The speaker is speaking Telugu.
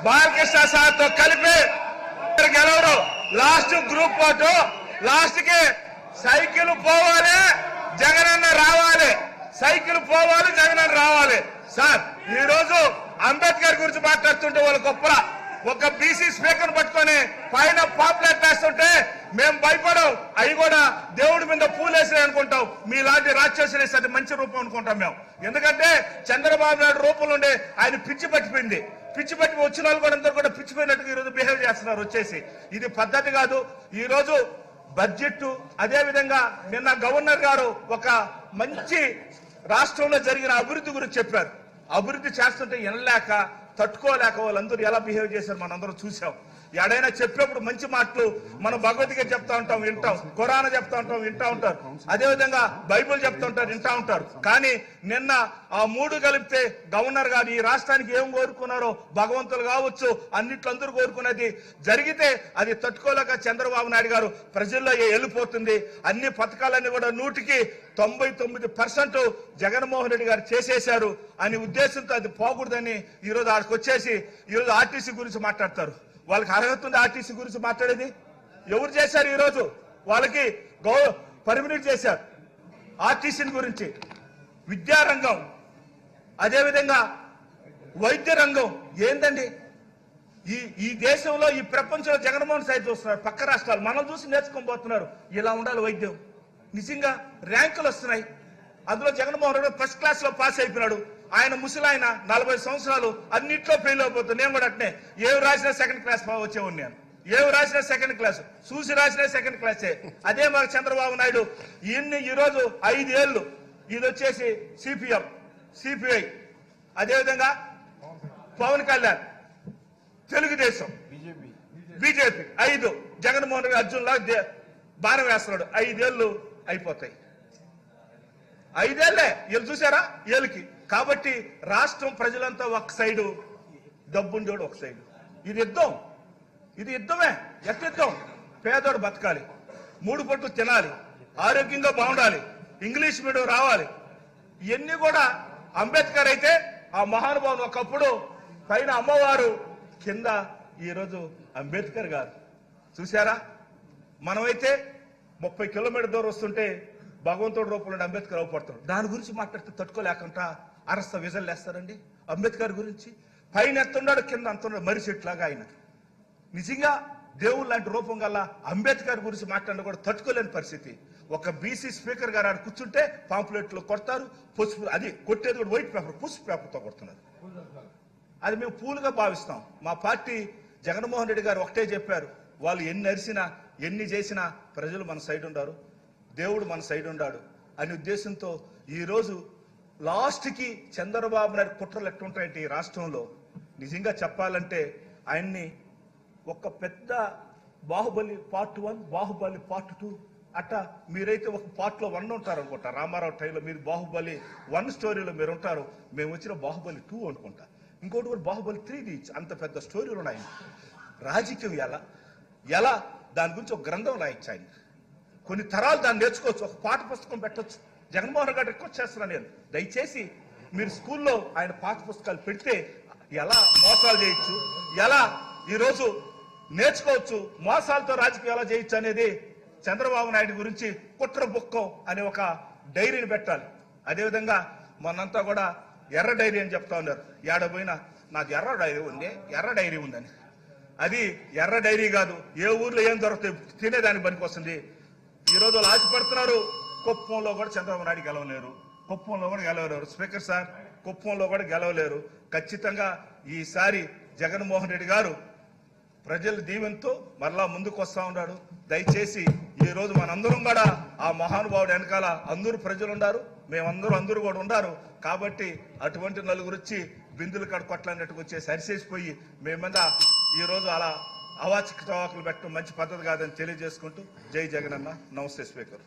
బాలకృష్ణ సార్ తో కలిపి గెలవరు. లాస్ట్ గ్రూప్ ఓటు, లాస్ట్ కి సైకిల్ పోవాలి, జగనన్న రావాలి, సైకిల్ పోవాలి, జగనన్న రావాలి. సార్ ఈ రోజు అంబేద్కర్ గురించి మాట్లాడుతుంటే వాళ్ళ గొప్ప ఒక బీసీ స్పీకర్ పట్టుకొని పైన పాపులర్ వేస్తుంటే మేము భయపడం. అవి కూడా దేవుడి మీద పూలేసి అనుకుంటాం. మీలాంటి రాక్షసులు అది మంచి రూపం అనుకుంటాం మేము. ఎందుకంటే చంద్రబాబు నాయుడు రూపంలో ఉండే ఆయన పిచ్చి పట్టిపోయింది. పిచ్చి పట్టి వచ్చిన వాళ్ళు కూడా అందరూ కూడా పిచ్చిపోయినట్టుగా ఈరోజు బిహేవ్ చేస్తున్నారు. వచ్చేసి ఇది పద్ధతి కాదు. ఈ రోజు బడ్జెట్ అదే విధంగా నిన్న గవర్నర్ గారు ఒక మంచి రాష్ట్రంలో జరిగిన అభివృద్ధి గురించి చెప్పారు. అభివృద్ధి చేస్తుంటే ఎనలేక తట్టుకోలేక వాళ్ళందరూ ఎలా బిహేవ్ చేశారు మనందరం చూసాం. ఎడైనా చెప్పేప్పుడు మంచి మాటలు మనం భగవద్గీత చెప్తా ఉంటాం, వింటాం, ఖురాన్ చెప్తా ఉంటాం, వింటా ఉంటారు, అదేవిధంగా బైబుల్ చెప్తా ఉంటారు, వింటా ఉంటారు. కానీ నిన్న ఆ మూడు కలిపితే గవర్నర్ గారు ఈ రాష్ట్రానికి ఏం కోరుకున్నారో భగవంతులు కావచ్చు అన్నిట్లో అందరూ కోరుకునేది జరిగితే అది తట్టుకోలేక చంద్రబాబు నాయుడు గారు ప్రజల్లో వెళ్ళిపోతుంది. అన్ని పథకాలన్నీ కూడా 99% జగన్మోహన్ రెడ్డి గారు చేసేశారు అనే ఉద్దేశంతో అది పోకూడదని ఈరోజు ఆడికి వచ్చేసి ఈరోజు ఆర్టీసీ గురించి మాట్లాడతారు. వాళ్ళకి అర్హత ఉంది ఆర్టీసీ గురించి మాట్లాడేది? ఎవరు చేశారు? ఈరోజు వాళ్ళకి పర్మినెంట్ చేశారు ఆర్టీసీ గురించి. విద్యారంగం, అదేవిధంగా వైద్య రంగం ఏందండి? ఈ దేశంలో ఈ ప్రపంచంలో జగన్మోహన్ సైడ్ చూస్తున్నారు. పక్క రాష్ట్రాలు మనం చూసి నేర్చుకొని పోతున్నారు. ఇలా ఉండాలి వైద్యం. నిజంగా ర్యాంకులు వస్తున్నాయి. అందులో జగన్మోహన్ రెడ్డి ఫస్ట్ క్లాస్ లో పాస్ అయిపోయినాడు. ఆయన ముసలాయన 40 సంవత్సరాలు అన్నింటిలో ఫెయిల్ అయిపోతుంది. నేను కూడా అట్నే ఏవి రాసినా సెకండ్ క్లాస్ వచ్చేవాడిని. నేను ఏవి రాసినా సెకండ్ క్లాస్, చూసి రాసినా సెకండ్ క్లాసే. అదే మాకు చంద్రబాబు నాయుడు ఈ రోజు 5 ఏళ్ళు ఇది వచ్చేసి సిపిఎం, సిపిఐ, అదేవిధంగా పవన్ కళ్యాణ్, తెలుగుదేశం, బీజేపీ 5, జగన్మోహన్ రెడ్డి అర్జున్ లాగా బాణం వేస్తున్నాడు. 5 ఏళ్ళు అయిపోతాయి. 5 ఏళ్లే వీళ్ళు చూసారా వీళ్ళకి. కాబట్టి రాష్ట్రం ప్రజలంతా ఒక సైడు, డబ్బుండోడు ఒక సైడు. ఇది యుద్ధం, ఇది యుద్ధమే. యుద్ధం. పేదోడు బతకాలి, 3 పూటలు తినాలి, ఆరోగ్యంగా బాగుండాలి, ఇంగ్లీష్ మీడియం రావాలి. ఇవన్నీ కూడా అంబేద్కర్ అయితే ఆ మహానుభావులు ఒకప్పుడు పైన అమ్మవారు, కింద ఈరోజు అంబేద్కర్ గారు. చూసారా? మనమైతే 30 కిలోమీటర్ దూరం వస్తుంటే భగవంతుడు రూపంలో అంబేద్కర్ అవపడతాడు. దాని గురించి మాట్లాడితే తట్టుకోలేకుండా అరస్త విజలు వేస్తారండి. అంబేద్కర్ గురించి పైన ఎత్తున్నాడు, కింద అంతున్నాడు, మర్రి చెట్లాగా ఆయన. నిజంగా దేవుడు లాంటి రూపం గల అంబేద్కర్ గురించి మాట్లాడినా కూడా తట్టుకోలేని పరిస్థితి. ఒక బీసీ స్పీకర్ గారు ఆడ కూర్చుంటే పాంప్లెట్లు కొడతారు, పసుపు, అది కొట్టేది కూడా వైట్ పేపర్, పసుపు పేపర్తో కొడుతున్నారు. అది మేము పూలుగా భావిస్తాం. మా పార్టీ జగన్మోహన్ రెడ్డి గారు ఒకటే చెప్పారు, వాళ్ళు ఎన్ని అరిసినా ఎన్ని చేసినా ప్రజలు మన సైడ్ ఉండారు, దేవుడు మన సైడ్ ఉండాడు అనే ఉద్దేశంతో ఈరోజు లాస్ట్కి చంద్రబాబు నాయుడు కుట్రలు ఎట్టుంటాయంటే ఈ రాష్ట్రంలో నిజంగా చెప్పాలంటే ఆయన్ని ఒక పెద్ద బాహుబలి పార్ట్ 1, బాహుబలి పార్ట్ 2 అట్టా మీరైతే ఒక పార్ట్లో 1 ఉంటారు అనుకుంటా. రామారావు టైంలో మీరు బాహుబలి 1 స్టోరీలో మీరు ఉంటారు, మేము వచ్చిన బాహుబలి 2 అనుకుంటా. ఇంకోటి కూడా బాహుబలి 3 అంత పెద్ద స్టోరీలు ఉన్నాయి. రాజకీయం ఎలా దాని గురించి ఒక గ్రంథం రాయొచ్చు. ఆయన కొన్ని తరాలు దాన్ని నేర్చుకోవచ్చు, ఒక పాఠ పుస్తకం పెట్టొచ్చు. జగన్మోహన్ రెడ్డి గారు రిక్వెస్ట్ చేస్తున్నాను నేను, దయచేసి మీరు స్కూల్లో ఆయన పాఠ పుస్తకాలు పెడితే ఎలా మోసాలు చేయొచ్చు, ఎలా ఈరోజు నేర్చుకోవచ్చు, మోసాలతో రాజకీయం ఎలా చేయొచ్చు అనేది చంద్రబాబు నాయుడు గురించి కుట్ర బుక్కం అనే ఒక డైరీని పెట్టాలి. అదేవిధంగా మొన్నంతా కూడా ఎర్ర డైరీ అని చెప్తా ఉన్నారు. ఏడపోయినా నాకు ఎర్ర డైరీ ఉందని. అది ఎర్ర డైరీ కాదు. ఏ ఊర్లో ఏం దొరుకుతాయి తినేదానికి పనికి వస్తుంది. ఈరోజు వాళ్ళు ఆశపడుతున్నారు. కుప్పంలో కూడా చంద్రబాబు నాయుడు గెలవలేరు, కుప్పంలో కూడా గెలవలేరు. స్పీకర్ సార్, కుప్పంలో కూడా గెలవలేరు. ఖచ్చితంగా ఈసారి జగన్మోహన్ రెడ్డి గారు ప్రజల దీవెనతో మరలా ముందుకు వస్తా ఉన్నాడు. దయచేసి ఈ రోజు మనందరం కూడా ఆ మహానుభావుడు వెనకాల అందరూ ప్రజలు ఉన్నారు, అందరూ కూడా ఉన్నారు. కాబట్టి అటువంటి నలుగురు వచ్చి బిందులు కడుకొట్లాడినట్టుకు వచ్చేసి అరిసేసిపోయి మేమంతా ఈ రోజు అలా అవాచక చవాకులు పెట్టడం మంచి పద్ధతి కాదని తెలియజేసుకుంటూ జై జగనన్న. నమస్తే స్పీకర్.